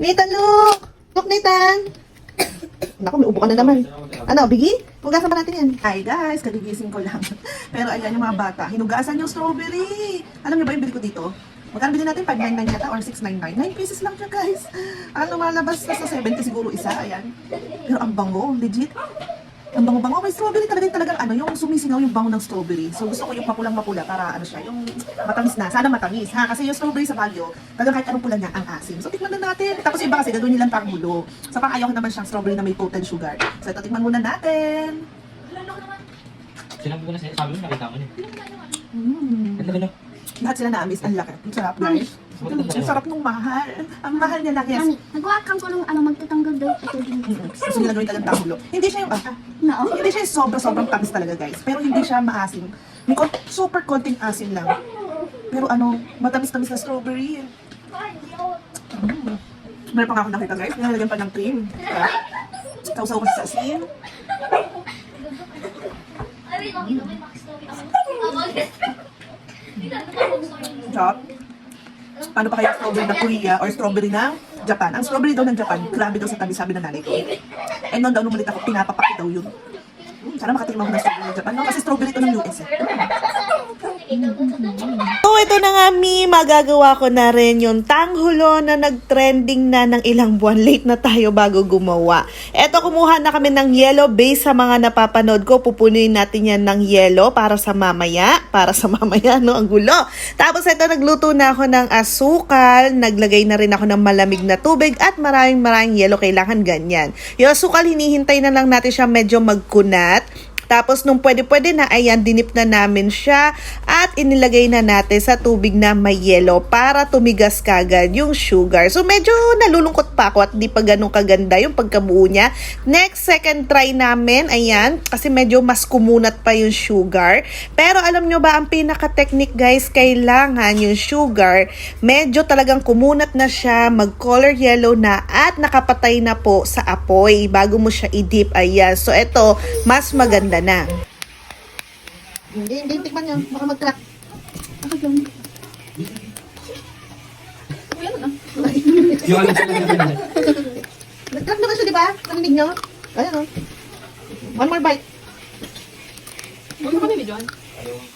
Nathan, look! Look, Nathan! Naku, may ubo ka na naman. Ano, Biggie? Hugasan ba natin yan? Hi guys, kagigising ko lang. Pero ayan yung mga bata, hinugasan yung strawberry. Alam niyo ba yung bili ko dito? Magkano bilhin natin? 599 yata or 699? 9 pieces lang siya guys. Ano, lumalabas na sa 70 siguro isa, ayan. Pero ang bango, legit. Ang bango-bango, may strawberry talagang ano, yung sumisingaw yung bango ng strawberry. So gusto ko yung mapulang-mapula para ano siya, yung matamis na. Sana matamis, ha? Kasi yung strawberry sa Baguio, talagang kahit anong pula niya, ang asim. So tikman na natin. Tapos yung iba kasi gagawin nilang tanggulo. So pang ayaw ko naman siyang strawberry na may potent sugar. So ito, tikman muna natin. Sinabi ko na sa'yo, sabi mo nakita ko niya. Ang laki na. Lahat sila na-miss. Ang laki. Ang sarap guys. Ang sarap nung mahal. Ang mahal niya lang. Yes. Mami, nagawa-akang ko nung magtatanggal daw ito din. Gusto nila gawin talagang tanggulo. Hindi siya yung No. hindi siya yung sobrang tamis talaga guys. Pero hindi siya maasim. May super konting asim lang. Pero ano, matamis-tamis na strawberry. Meron pa nga ako nakita guys. Nilalagyan pa ng cream. Sausaw ko sa asin. Sarap. Paano pa kaya strawberry ng Korea or strawberry ng Japan? Ang strawberry daw ng Japan, grabe daw sa tabi, sabi ng nanay ko. And noon daw, nung malit ako, pinapapaki daw yun. Sana makatikman ko ng strawberry ng Japan. No, kasi strawberry ito ng US eh. So ito na nga mi, magagawa ko na rin yung tanghulo na nag-trending na ng ilang buwan. Late na tayo bago gumawa. Eto, kumuha na kami ng yellow base sa mga napapanood ko. Pupunuin natin yan ng yellow para sa mamaya. No? Ang gulo. Tapos ito, nagluto na ako ng asukal. Naglagay na rin ako ng malamig na tubig at maraming yellow. Kailangan ganyan. Yung asukal, hinihintay na lang natin siya medyo magkunat. Tapos nung pwede na, ayan, dinip na namin siya at inilagay na natin sa tubig na may yelo para tumigas kagad yung sugar. So medyo nalulungkot pa ako at di pa ganun kaganda yung pagkabuo niya. Next, second try namin, ayan, kasi medyo mas kumunat pa yung sugar. Pero alam nyo ba, ang pinaka-technique guys, kailangan yung sugar, medyo talagang kumunat na siya, mag-color yellow na at nakapatay na po sa apoy bago mo siya i-dip, ayan. So ito, mas maganda na. Hindi, tikman nyo. Baka mag-crack. Yung alam sila na Nag-crack naman siya, di ba? Narinig nyo? Ayan o. One more bite. Huwag mo kami videoan. ayaw.